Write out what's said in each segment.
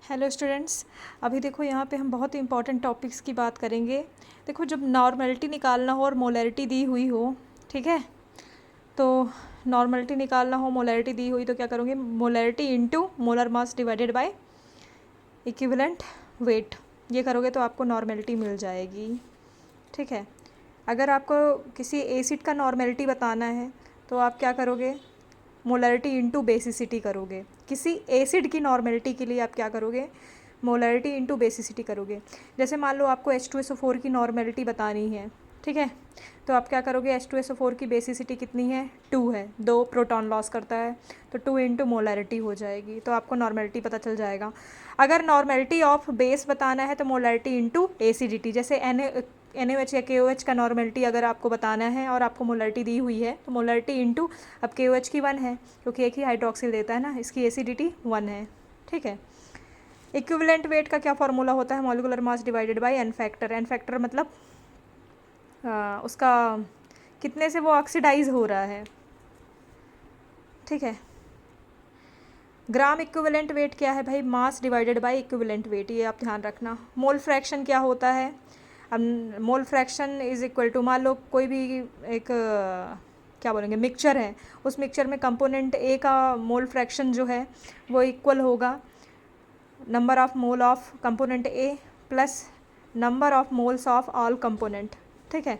Hello students. अभी देखो यहाँ पे हम बहुत ही इंपॉर्टेंट टॉपिक्स की बात करेंगे। देखो, जब नॉर्मलिटी निकालना हो और मोलैरिटी दी हुई हो, ठीक है, तो नॉर्मलिटी निकालना हो, मोलैरिटी दी हुई, तो क्या करोगे? Molarity into molar mass divided by equivalent weight, ये करोगे तो आपको नॉर्मलिटी मिल जाएगी। ठीक है। अगर आपको किसी एसिड का नॉर्मलिटी बताना है तो आप क्या करोगे? मोलैरिटी इंटू बेसिसिटी करोगे। किसी एसिड की नॉर्मलिटी के लिए आप क्या करोगे? मोलैरिटी इंटू बेसिसिटी करोगे। जैसे मान लो आपको H2SO4 की नॉर्मलिटी बतानी है, ठीक है, तो आप क्या करोगे? H2SO4 की बेसिसिटी कितनी है? 2 है, 2 प्रोटॉन लॉस करता है, तो 2 इंटू मोलैरिटी हो जाएगी, तो आपको नॉर्मलिटी पता चल जाएगा। अगर नॉर्मलिटी ऑफ बेस बताना है तो मोलैरिटी इंटू एसिडिटी, जैसे NaOH या KOH का नॉर्मलिटी अगर आपको बताना है और आपको मोलैरिटी दी हुई है तो मोलैरिटी इंटू, अब KOH की 1 है क्योंकि एक ही हाइड्रोक्सिल देता है ना, इसकी एसिडिटी 1 है। ठीक है। इक्विवेलेंट वेट का क्या फार्मूला होता है? Molecular mass divided by n factor. N factor मतलब उसका कितने से वो ऑक्सीडाइज हो रहा है। ठीक है। ग्राम इक्विवेलेंट वेट क्या है भाई? मास डिवाइडेड बाय इक्विवेलेंट वेट, ये आप ध्यान रखना। मोल फ्रैक्शन क्या होता है? अब mole fraction is equal to, मान लो कोई भी एक क्या बोलेंगे, मिक्सचर है, उस मिक्सचर में कंपोनेंट ए का मोल फ्रैक्शन जो है वो इक्वल होगा number of mole of component A plus number of moles of all component. ठीक है।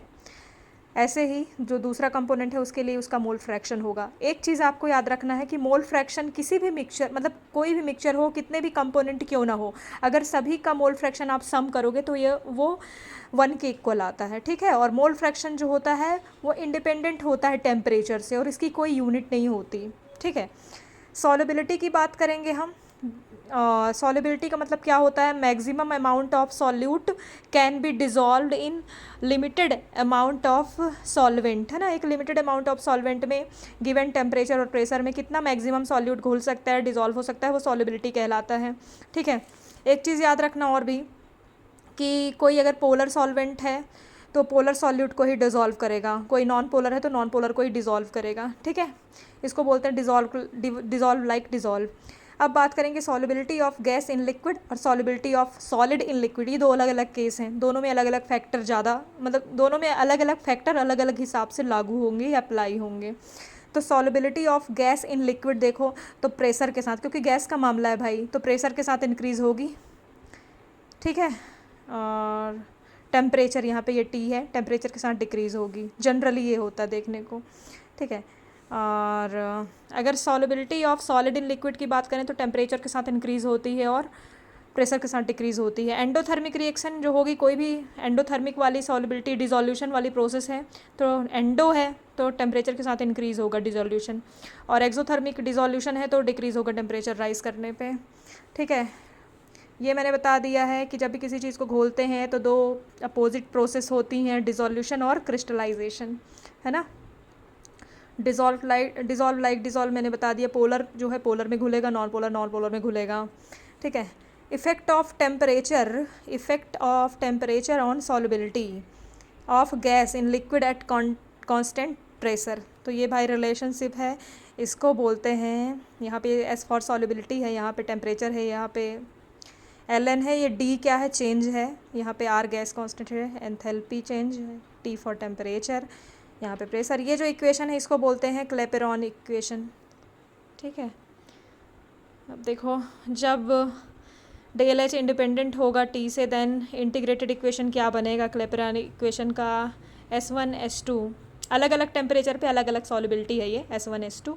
ऐसे ही जो दूसरा कंपोनेंट है उसके लिए उसका मोल फ्रैक्शन होगा। एक चीज़ आपको याद रखना है कि मोल फ्रैक्शन किसी भी मिक्सचर, मतलब कोई भी मिक्सचर हो, कितने भी कंपोनेंट क्यों ना हो, अगर सभी का मोल फ्रैक्शन आप सम करोगे तो ये वो 1 के इक्वल आता है। ठीक है। और मोल फ्रैक्शन जो होता है वो इंडिपेंडेंट होता है टेम्परेचर से और इसकी कोई यूनिट नहीं होती। ठीक है। सॉल्युबिलिटी की बात करेंगे हम। सॉल्युबिलिटी का मतलब क्या होता है? Maximum amount of solute can be dissolved in limited amount of solvent, है ना। एक लिमिटेड अमाउंट ऑफ सॉल्वेंट में गिवन टेम्परेचर और प्रेशर में कितना मैक्सिमम सॉल्यूट घुल सकता है, डिजॉल्व हो सकता है, वो सॉल्युबिलिटी कहलाता है। ठीक है। एक चीज़ याद रखना और भी कि कोई अगर पोलर सॉल्वेंट है तो पोलर सॉल्यूट को ही डिज़ोल्व करेगा, कोई नॉन पोलर है तो नॉन पोलर को ही डिज़ोल्व करेगा। ठीक है। इसको बोलते हैं डिज़ोल्व लाइक डिज़ोल्व। अब बात करेंगे solubility of gas in liquid और solubility of solid in liquid. ये दो अलग अलग केस हैं, दोनों में अलग अलग फैक्टर ज़्यादा, मतलब दोनों में अलग अलग फैक्टर अलग अलग हिसाब से लागू होंगे या अप्लाई होंगे। तो solubility of gas in liquid देखो तो प्रेशर के साथ, क्योंकि गैस का मामला है भाई, तो प्रेशर के साथ इंक्रीज़ होगी। ठीक है। और टेम्परेचर यहाँ पे ये T है, टेम्परेचर के साथ डिक्रीज़ होगी, जनरली ये होता है देखने को। ठीक है। और अगर solubility of solid in liquid की बात करें तो टेम्परेचर के साथ इंक्रीज़ होती है और प्रेशर के साथ डिक्रीज़ होती है। एंडोथर्मिक रिएक्शन जो होगी, कोई भी एंडोथर्मिक वाली सॉल्युबिलिटी डिसोल्यूशन वाली प्रोसेस है तो एंडो है तो टेम्परेचर के साथ इंक्रीज़ होगा डिसोल्यूशन, और एक्सोथर्मिक डिसोल्यूशन है तो डिक्रीज़ होगा टेम्परेचर राइज करने पे। ठीक है। ये मैंने बता दिया है कि जब भी किसी चीज़ को घोलते हैं तो दो अपोजिट प्रोसेस होती हैं, डिसोल्यूशन और क्रिस्टलाइजेशन, है ना। डिसॉल्व मैंने बता दिया, पोलर जो है पोलर में घुलेगा, नॉन पोलर नॉन पोलर में घुलेगा। ठीक है। Effect of temperature on solubility of gas in liquid at constant pressure, तो ये भाई रिलेशनशिप है, इसको बोलते हैं। यहाँ पे एस फॉर सॉल्युबिलिटी है, यहाँ पे टेम्परेचर है, यहाँ पे Ln है, ये D क्या है? चेंज है, यहाँ पे R गैस कांस्टेंट है, एंथैल्पी चेंज है, T फॉर टेम्परेचर, यहाँ पे प्रेशर। ये जो इक्वेशन है इसको बोलते हैं क्लेपेरॉन इक्वेशन। ठीक है। अब देखो, जब DLH इंडिपेंडेंट होगा T से, देन इंटीग्रेटेड इक्वेशन क्या बनेगा क्लेपेरॉन इक्वेशन का? S1 S2, अलग अलग टेम्परेचर पे अलग अलग सॉल्युबिलिटी है ये S1 S2।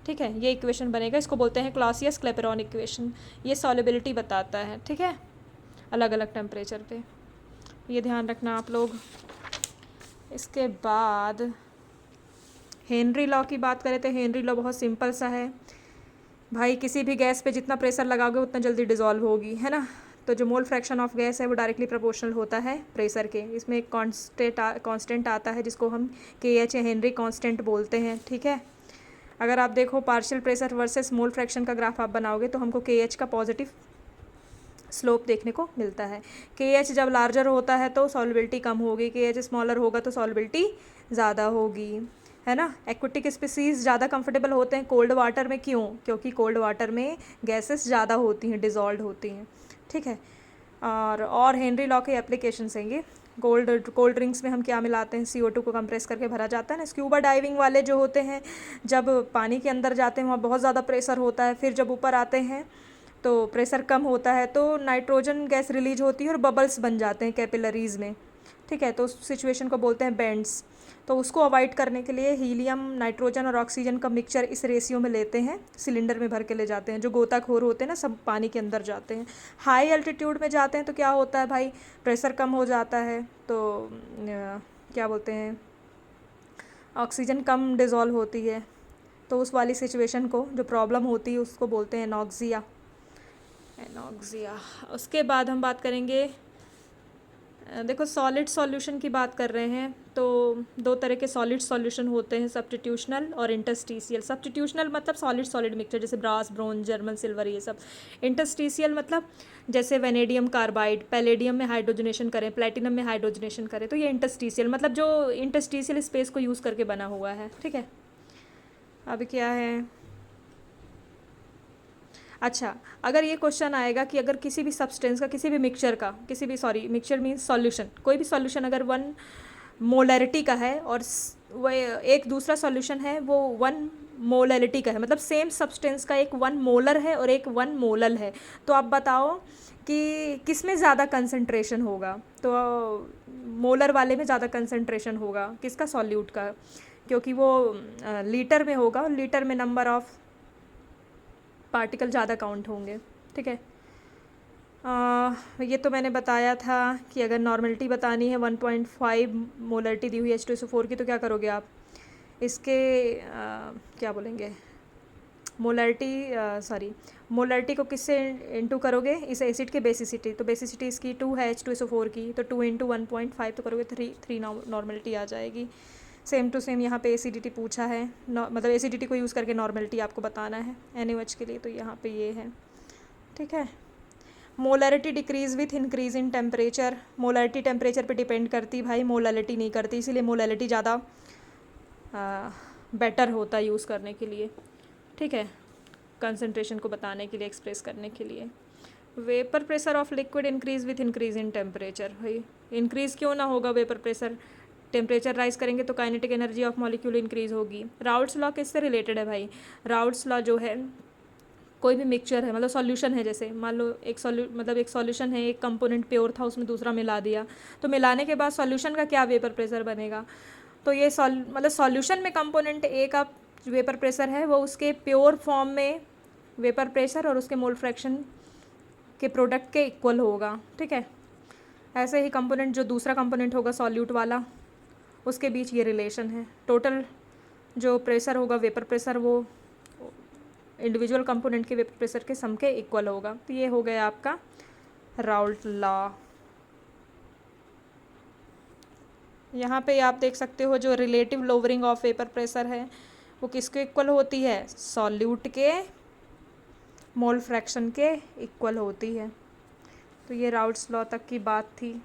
ठीक है। ये इक्वेशन बनेगा, इसको बोलते हैं क्लॉसियस क्लेपेरॉन इक्वेशन। ये सॉल्युबिलिटी बताता है। ठीक है, अलग अलग टेम्परेचर पे, ये ध्यान रखना आप लोग। इसके बाद हेनरी लॉ की बात करें तो हेनरी लॉ बहुत सिंपल सा है भाई, किसी भी गैस पे जितना प्रेशर लगाओगे उतना जल्दी डिज़ोल्व होगी, है ना। तो जो मोल फ्रैक्शन ऑफ गैस है वो डायरेक्टली प्रोपोर्शनल होता है प्रेशर के। इसमें एक कांस्टेंट आता है जिसको हम KH हेनरी कांस्टेंट बोलते हैं। ठीक है। अगर आप देखो partial pressure versus mole fraction का ग्राफ आप बनाओगे तो हमको KH का पॉजिटिव स्लोप देखने को मिलता है। KH जब लार्जर होता है तो सॉल्युबिलिटी कम होगी, KH स्मॉलर होगा तो सॉल्युबिलिटी ज़्यादा होगी। है ना। एक्वेटिक स्पीसीज़ ज़्यादा कंफर्टेबल होते हैं कोल्ड वाटर में, क्यों? क्योंकि कोल्ड वाटर में गैसेस ज़्यादा होती हैं, डिज़ोल्व होती हैं, ठीक है। और हेनरी लॉ के एप्लीकेशंस हैं ये। कोल्ड ड्रिंक्स में हम क्या मिलाते हैं, CO2 को कंप्रेस करके भरा जाता है ना। स्क्यूबा डाइविंग वाले जो होते हैं, जब पानी के अंदर जाते हैं वहाँ बहुत ज़्यादा प्रेशर होता है, फिर जब ऊपर आते हैं तो प्रेशर कम होता है, तो नाइट्रोजन गैस रिलीज होती है और बबल्स बन जाते हैं कैपिलरीज़ में, ठीक है। तो उस सिचुएशन को बोलते हैं बेंड्स। तो उसको अवॉइड करने के लिए हीलियम, नाइट्रोजन और ऑक्सीजन का मिक्सचर इस रेशियो में लेते हैं, सिलेंडर में भर के ले जाते हैं। जो गोताखोर होते हैं ना, सब पानी के अंदर जाते हैं। हाई एल्टीट्यूड में जाते हैं तो क्या होता है भाई, प्रेशर कम हो जाता है, तो क्या बोलते हैं, ऑक्सीजन कम डिज़ोल्व होती है। तो उस वाली सिचुएशन को, जो प्रॉब्लम होती है, उसको बोलते हैं एनॉक्सिया। उसके बाद हम बात करेंगे, देखो सॉलिड सॉल्यूशन की बात कर रहे हैं तो दो तरह के सॉलिड सॉल्यूशन होते हैं, सब्स्टिट्यूशनल और इंटरस्टिशियल। सब्स्टिट्यूशनल मतलब सॉलिड सॉलिड मिक्सचर, जैसे ब्रास, ब्रोंज, जर्मन सिल्वर, ये सब। इंटरस्टिशियल मतलब जैसे वेनेडियम कार्बाइड, पैलेडियम में हाइड्रोजनेशन करें, प्लेटिनम में हाइड्रोजनेशन करें, तो ये इंटरस्टिशियल मतलब जो इंटरस्टिशियल स्पेस को यूज़ करके बना हुआ है, ठीक है। अब क्या है, अच्छा, अगर ये क्वेश्चन आएगा कि अगर किसी भी सब्सटेंस का, किसी भी मिक्सचर का, मिक्सचर मीन्स सॉल्यूशन, कोई भी सॉल्यूशन अगर 1 मोलैरिटी का है और वो एक दूसरा सॉल्यूशन है वो 1 मोलैरिटी का है, मतलब सेम सब्सटेंस का एक 1 मोलर है और एक 1 मोलल है, तो आप बताओ कि किस में ज़्यादा कंसंट्रेशन होगा। तो मोलर वाले में ज़्यादा कंसंट्रेशन होगा, किसका, सॉल्यूट का, क्योंकि वो लीटर में होगा और लीटर में नंबर ऑफ़ पार्टिकल ज़्यादा काउंट होंगे, ठीक है। ये तो मैंने बताया था कि अगर नॉर्मलिटी बतानी है 1.5 मोलरिटी दी हुई H2SO4 की, तो क्या करोगे आप, इसके क्या बोलेंगे, मोलरिटी को किससे इंटू करोगे, इस एसिड के बेसिसिटी, तो बेसिसिटी इसकी 2 है H2SO4 की, तो 2 × 1.5 तो करोगे 3 नॉर्मलिटी आ जाएगी। सेम टू सेम यहाँ पे एसिडिटी पूछा है, मतलब एसिडिटी को यूज़ करके नॉर्मलिटी आपको बताना है NaOH के लिए, तो यहाँ पे ये है, ठीक है। Molarity decrease with increase in temperature. Molarity temperature पे डिपेंड करती भाई, मोलरिटी नहीं करती, इसीलिए मोलरिटी ज़्यादा बेटर होता है यूज़ करने के लिए, ठीक है, कंसनट्रेशन को बताने के लिए, एक्सप्रेस करने के लिए। Vapour pressure of liquid increase with increase in temperature. भाई इंक्रीज़ क्यों ना होगा वेपर प्रेशर, टेम्परेचर राइज करेंगे तो kinetic energy of molecule increase होगी। राउट्स लॉ किससे रिलेटेड है भाई, राउट्स लॉ जो है, कोई भी मिक्सचर है, मतलब सॉल्यूशन है, जैसे मान लो एक सॉल्यूशन है, एक कंपोनेंट प्योर था, उसमें दूसरा मिला दिया, तो मिलाने के बाद सॉल्यूशन का क्या वेपर प्रेशर बनेगा। तो ये मतलब सॉल्यूशन में कंपोनेंट ए का वेपर प्रेशर है, वो उसके प्योर फॉर्म में वेपर प्रेशर और उसके मोल फ्रैक्शन के प्रोडक्ट के इक्वल होगा, ठीक है। ऐसे ही कंपोनेंट जो दूसरा कंपोनेंट होगा सॉल्यूट वाला, उसके बीच ये रिलेशन है। टोटल जो प्रेशर होगा, वेपर प्रेशर, वो इंडिविजुअल कंपोनेंट के वेपर प्रेशर के सम के इक्वल होगा। तो ये हो गया आपका राउल्ट लॉ। यहाँ पे आप देख सकते हो जो relative lowering of vapour pressure है वो किसके इक्वल होती है, सॉल्यूट के मोल फ्रैक्शन के इक्वल होती है। तो ये राउल्ट्स लॉ तक की बात थी।